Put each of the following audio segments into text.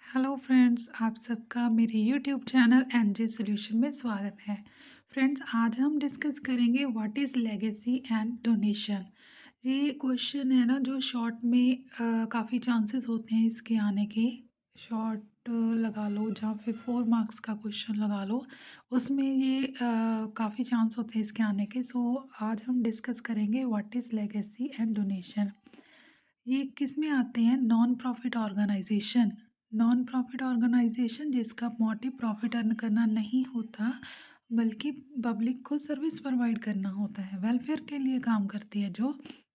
Hello friends, आप सबका मेरे यूट्यूब चैनल एनजे सॉल्यूशन में स्वागत है। फ्रेंड्स, आज हम डिस्कस करेंगे what is legacy and donation. ये क्वेश्चन है ना जो शॉर्ट में काफ़ी चांसेस होते हैं इसके आने के। शॉर्ट लगा लो या फिर 4 मार्क्स का क्वेश्चन लगा लो, उसमें ये काफ़ी चांस होते हैं इसके आने के। सो आज हम डिस्कस करेंगे what is legacy and donation. ये किस में आते हैं? Non profit organisation. Non profit organisation जिसका मोटिव प्रॉफिट अर्न करना नहीं होता, बल्कि पब्लिक को सर्विस प्रोवाइड करना होता है, वेलफेयर के लिए काम करती है। जो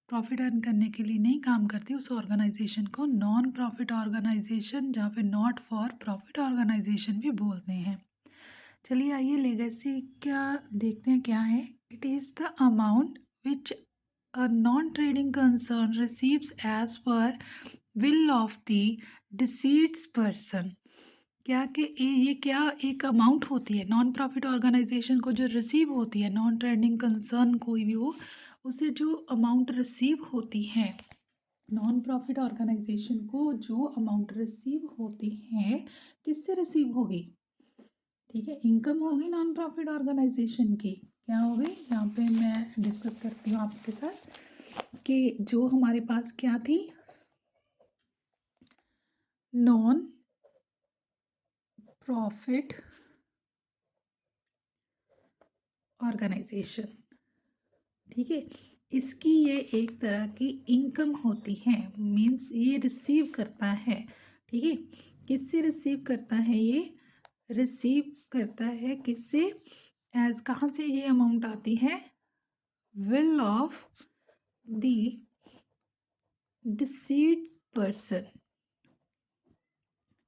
प्रॉफिट अर्न करने के लिए नहीं काम करती, उस ऑर्गेनाइजेशन को नॉन प्रॉफिट ऑर्गेनाइजेशन या फिर नॉट फॉर प्रॉफिट ऑर्गेनाइजेशन भी बोलते हैं। चलिए आइए लेगेसी क्या देखते हैं क्या है। It is the amount which a non-trading concern receives as per will of the deceased person। क्या कि ये क्या एक अमाउंट होती है नॉन प्रॉफिट ऑर्गेनाइजेशन को जो रिसीव होती है, नॉन ट्रेडिंग कंसर्न कोई भी हो, उसे जो अमाउंट रिसीव होती है, नॉन प्रॉफिट ऑर्गेनाइजेशन को जो अमाउंट रिसीव होती है, किससे रिसीव होगी? ठीक है, इनकम होगी नॉन प्रॉफिट ऑर्गेनाइजेशन की। क्या होगी? यहाँ पे मैं डिस्कस करती हूँ आपके साथ कि जो हमारे पास क्या थी, नॉन प्रॉफिट ऑर्गेनाइजेशन। ठीक है, इसकी ये एक तरह की इनकम होती है, मीन्स ये रिसीव करता है। ठीक है, किससे रिसीव करता है? ये रिसीव करता है किससे? एज कहाँ से ये अमाउंट आती है? Will of the decide person.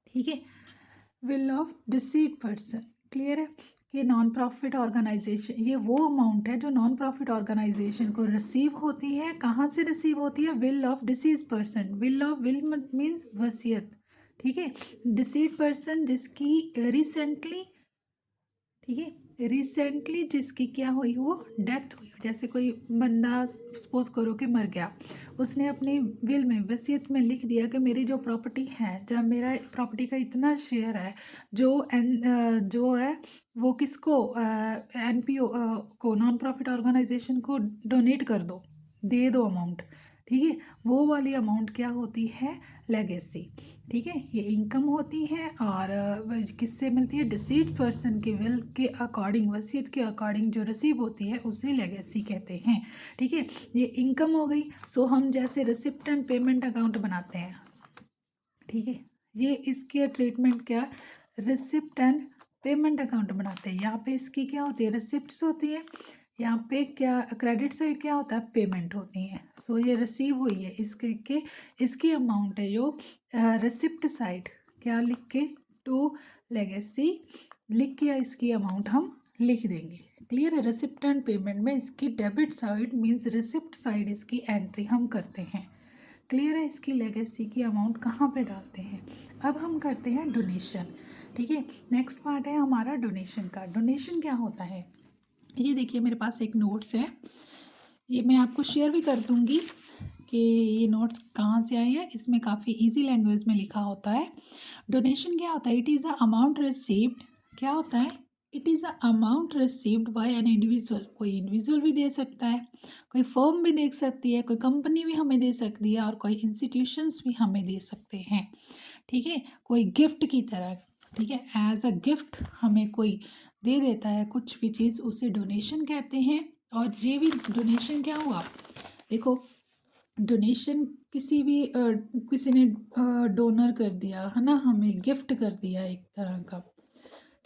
ठीक है, will of decide person. Clear है कि नॉन प्रॉफिट ऑर्गेनाइजेशन, ये वो अमाउंट है जो नॉन प्रॉफिट ऑर्गेनाइजेशन को रिसीव होती है। कहाँ से रिसीव होती है? Will of disease person. Will of, will means वसीयत। ठीक है, डिसीड पर्सन जिसकी रिसेंटली, ठीक है, रिसेंटली जिसकी क्या हुई हो? डेथ हुई हो। जैसे कोई बंदा सपोज करो कि मर गया, उसने अपनी विल में, वसीयत में लिख दिया कि मेरी जो प्रॉपर्टी है, जब मेरा प्रॉपर्टी का इतना शेयर है, जो है वो किसको, एनपीओ को, नॉन प्रॉफिट ऑर्गेनाइजेशन को डोनेट कर दो, दे दो अमाउंट। ठीक है, वो वाली अमाउंट क्या होती है? लेगेसी। ठीक है, ये इनकम होती है और किससे मिलती है? डिसीड पर्सन के विल के अकॉर्डिंग, वसीयत के अकॉर्डिंग जो रिसीव होती है उसे लेगेसी कहते हैं। ठीक है, ये इनकम हो गई। सो हम जैसे रिसिप्ट एंड पेमेंट अकाउंट बनाते हैं, ठीक है, ये इसके ट्रीटमेंट क्या? रिसिप्ट एंड पेमेंट अकाउंट बनाते हैं। यहाँ पे इसकी क्या होती है? रिसिप्ट्स होती है। यहाँ पे क्या क्रेडिट साइड क्या होता है? पेमेंट होती है। सो ये रिसीव हुई है, इसकी अमाउंट है जो रिसिप्ट साइड, क्या लिख के? टू लेगेसी लिख के इसकी अमाउंट हम लिख देंगे। क्लियर है? रिसिप्ट एंड पेमेंट में इसकी debit side means receipt side, इसकी एंट्री हम करते हैं। क्लियर है? इसकी लेगेसी की अमाउंट कहाँ पे डालते हैं। अब हम करते हैं डोनेशन। ठीक है, नेक्स्ट पार्ट है हमारा डोनेशन का। डोनेशन क्या होता है? ये देखिए मेरे पास एक नोट्स है, ये मैं आपको शेयर भी कर दूंगी कि ये नोट्स कहाँ से आए हैं। इसमें काफ़ी इजी लैंग्वेज में लिखा होता है। डोनेशन क्या होता है? It is a amount received. क्या होता है? It is a amount received by an individual. कोई इंडिविजुअल भी दे सकता है, कोई फर्म भी दे सकती है, कोई कंपनी भी हमें दे सकती है, और कोई इंस्टीट्यूशंस भी हमें दे सकते हैं। ठीक है, कोई गिफ्ट की तरह। ठीक है, एज अ गिफ्ट हमें कोई दे देता है कुछ भी चीज़, उसे डोनेशन कहते हैं। और ये भी डोनेशन क्या हुआ? देखो, डोनेशन किसी भी किसी ने डोनर कर दिया है ना, हमें गिफ्ट कर दिया एक तरह का।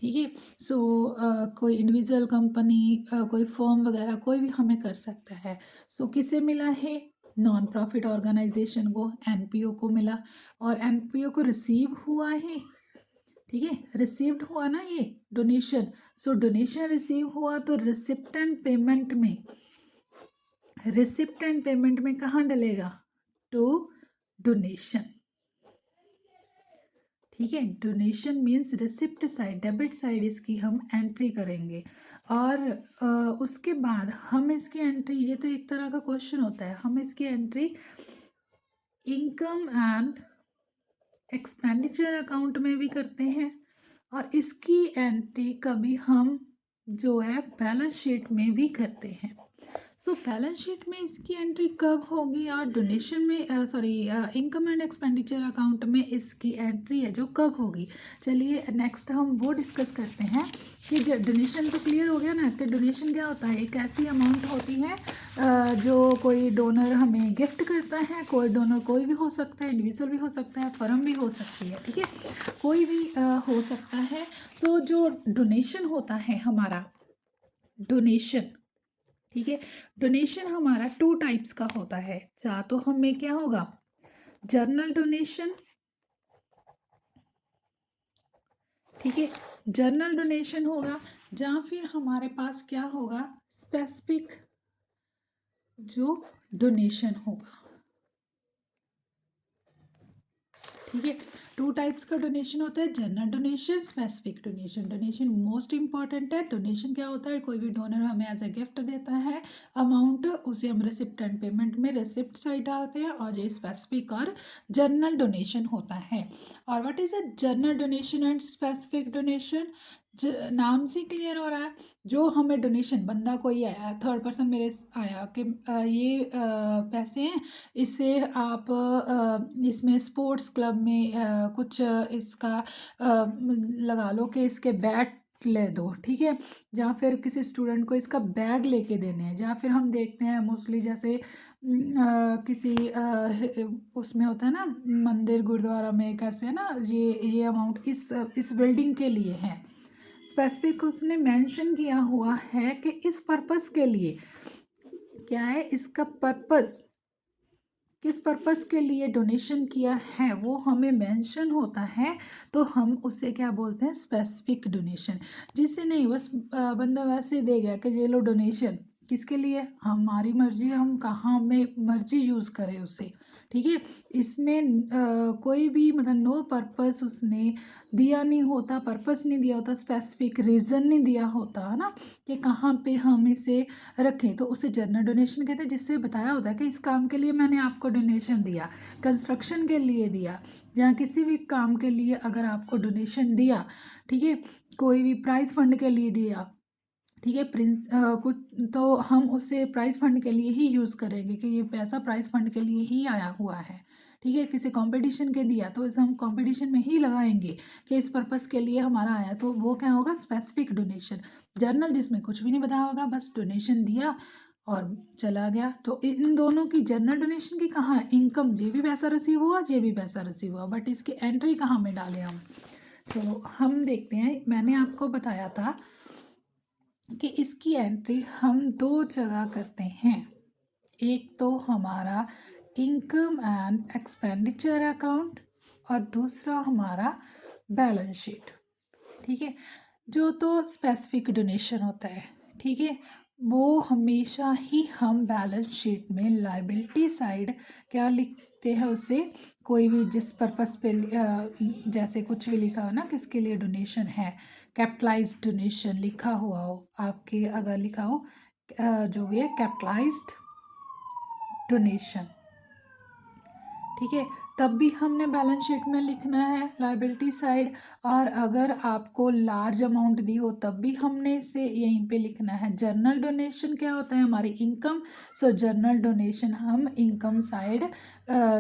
ठीक है, सो कोई इंडिविजुअल कंपनी, कोई फर्म वगैरह कोई भी हमें कर सकता है। सो किसे मिला है? नॉन प्रॉफिट ऑर्गेनाइजेशन को, एनपीओ को मिला, और एनपीओ को रिसीव हुआ है। ठीक है, रिसीव्ड हुआ ना ये डोनेशन। सो डोनेशन रिसीव हुआ तो रिसिप्ट एंड पेमेंट में, रिसिप्ट एंड पेमेंट में कहाँ डलेगा? To donation. ठीक है, donation means receipt side, debit side इसकी हम एंट्री करेंगे। और उसके बाद हम इसकी एंट्री, ये तो एक तरह का क्वेश्चन होता है, हम इसकी entry income and expenditure account में भी करते हैं, और इसकी एंट्री कभी हम जो है बैलेंस शीट में भी करते हैं। सो बैलेंस शीट में इसकी एंट्री कब होगी, और डोनेशन में sorry income and expenditure account में इसकी एंट्री है जो कब होगी। चलिए नेक्स्ट हम वो डिस्कस करते हैं कि डोनेशन तो क्लियर हो गया ना कि डोनेशन क्या होता है। एक ऐसी अमाउंट होती है जो कोई डोनर हमें गिफ्ट करता है। कोई डोनर कोई भी हो सकता है, इंडिविजुअल भी हो सकता है, फर्म भी हो सकती है, ठीक है, कोई भी हो सकता है। सो जो डोनेशन होता है हमारा, डोनेशन, ठीक है, डोनेशन हमारा 2 टाइप्स का होता है। या तो हमें क्या होगा, जर्नल डोनेशन, ठीक है, जर्नल डोनेशन होगा, या फिर हमारे पास क्या होगा, स्पेसिफिक जो डोनेशन होगा, ठीक है। 2 टाइप्स का डोनेशन होता है, general donation, specific donation. Donation most important है। डोनेशन क्या होता है, कोई भी डोनर हमें एज ए गिफ्ट देता है अमाउंट, उसे हम रिसिप्टेंट पेमेंट में रिसिप्ट साइड डालते हैं, और ये स्पेसिफिक और जनरल डोनेशन होता है। और what is a general donation and specific donation, नाम से क्लियर हो रहा है। जो हमें डोनेशन, बंदा कोई आया, थर्ड पर्सन मेरे आया कि ये पैसे हैं, इससे आप इसमें स्पोर्ट्स क्लब में कुछ इसका लगा लो कि इसके बैट ले दो, ठीक है, या फिर किसी स्टूडेंट को इसका बैग लेके देने हैं। या फिर हम देखते हैं मोस्टली जैसे किसी उसमें होता है ना, मंदिर गुरुद्वारा में कैसे है ना, ये अमाउंट इस बिल्डिंग के लिए है, स्पेसिफिक उसने मेंशन किया हुआ है कि इस पर्पस के लिए क्या है, इसका पर्पस किस पर्पस के लिए डोनेशन किया है वो हमें मेंशन होता है, तो हम उसे क्या बोलते हैं, स्पेसिफिक डोनेशन। जिसे नहीं बस बंदा वैसे दे गया कि ये लो डोनेशन, किसके लिए, हमारी मर्जी, हम कहाँ में मर्जी यूज़ करें उसे, ठीक है। इसमें कोई भी मतलब नो पर्पस उसने दिया नहीं होता, पर्पस नहीं दिया होता, स्पेसिफिक रीज़न नहीं दिया होता है ना कि कहाँ पे हम इसे रखें, तो उसे जनरल डोनेशन कहते हैं। जिससे बताया होता है कि इस काम के लिए मैंने आपको डोनेशन दिया, कंस्ट्रक्शन के लिए दिया, या किसी भी काम के लिए अगर आपको डोनेशन दिया, ठीक है, कोई भी प्राइज़ फंड के लिए दिया, ठीक है, कुछ, तो हम उसे प्राइज़ फंड के लिए ही यूज़ करेंगे कि ये पैसा प्राइज़ फंड के लिए ही आया हुआ है, ठीक है। किसी कंपटीशन के दिया तो इसे हम कंपटीशन में ही लगाएंगे कि इस पर्पस के लिए हमारा आया, तो वो क्या होगा, स्पेसिफिक डोनेशन। जर्नल जिसमें कुछ भी नहीं बताया होगा, बस डोनेशन दिया और चला गया। तो इन दोनों की, जनरल डोनेशन की कहाँ है, इनकम, ये भी पैसा रिसीव हुआ, ये भी पैसा रिसीव हुआ, बट इसकी एंट्री कहाँ में डालें हम। चलो हम देखते हैं, मैंने आपको बताया था कि इसकी एंट्री हम 2 जगह करते हैं। एक तो हमारा इनकम एंड एक्सपेंडिचर अकाउंट, और दूसरा हमारा बैलेंस शीट, ठीक है। जो तो स्पेसिफिक डोनेशन होता है, ठीक है, वो हमेशा ही हम बैलेंस शीट में लाइबिलिटी साइड क्या लिखते हैं उसे, कोई भी जिस पर्पस पे जैसे कुछ भी लिखा हो ना, किसके लिए डोनेशन है, कैपिटलाइज्ड डोनेशन लिखा हुआ हो आपके, अगर लिखा हो जो भी है कैपिटलाइज्ड डोनेशन, ठीक है, तब भी हमने बैलेंस शीट में लिखना है लायबिलिटी साइड। और अगर आपको लार्ज अमाउंट दी हो तब भी हमने इसे यहीं पे लिखना है। जर्नल डोनेशन क्या होता है, हमारी इनकम, सो जर्नल डोनेशन हम इनकम साइड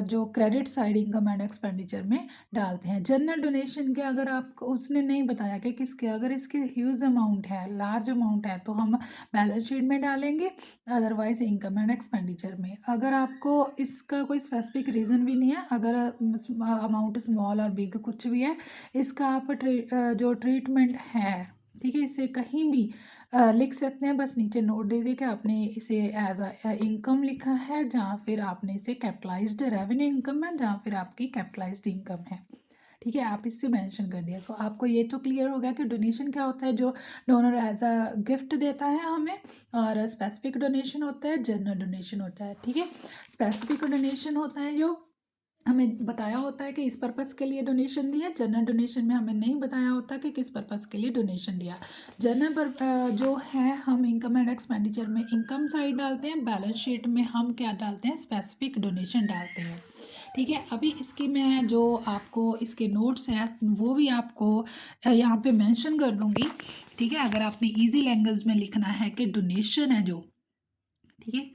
जो credit side income and expenditure में डालते हैं। जनरल डोनेशन के अगर आपको उसने नहीं बताया कि किसके, अगर इसके ह्यूज अमाउंट है, लार्ज अमाउंट है, तो हम बैलेंस शीट में डालेंगे, अदरवाइज इनकम एंड एक्सपेंडिचर में। अगर आपको इसका कोई स्पेसिफिक रीज़न भी नहीं है, अगर अमाउंट स्मॉल और बिग कुछ भी है, इसका आप जो ट्रीटमेंट है, ठीक है, इसे कहीं भी लिख सकते हैं, बस नीचे नोट दे दे कि आपने इसे एज अ इनकम लिखा है, जहाँ फिर आपने इसे कैपिटलाइज्ड रेवेन्यू इनकम है, जहाँ फिर आपकी कैपिटलाइज्ड इनकम है, ठीक है, आप इससे मेंशन कर दिया। सो आपको ये तो क्लियर हो गया कि डोनेशन क्या होता है, जो डोनर एज अ गिफ्ट देता है हमें, और स्पेसिफिक डोनेशन होता है, जनरल डोनेशन होता है, ठीक है। स्पेसिफिक डोनेशन होता है जो हमें बताया होता है कि इस पर्पस के लिए डोनेशन दिया, जनरल डोनेशन में हमें नहीं बताया होता कि किस पर्पस के लिए डोनेशन दिया। जनरल पर जो है हम इनकम एंड एक्सपेंडिचर में इनकम साइड डालते हैं, बैलेंस शीट में हम क्या डालते हैं, स्पेसिफिक डोनेशन डालते हैं, ठीक है, अभी इसकी मैं जो आपको इसके नोट्स हैं वो भी आपको यहाँ पे मेंशन कर दूंगी। ठीक है, अगर आपने इजी लैंग्वेज में लिखना है कि डोनेशन है जो, ठीक है,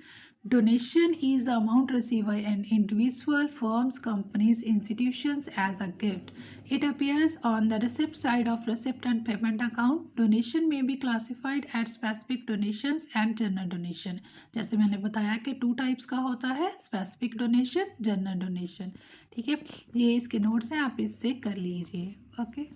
donation is the amount receive by an individual, firms, companies, institutions as a gift. It appears on the receipt side of receipt and payment account. Donation may be classified as specific donations and general donation. जैसे मैंने बताया कि 2 types का होता है, specific donation, general donation. ठीक है, ये इसके नोट्स हैं, आप इससे कर लीजिए। ओके।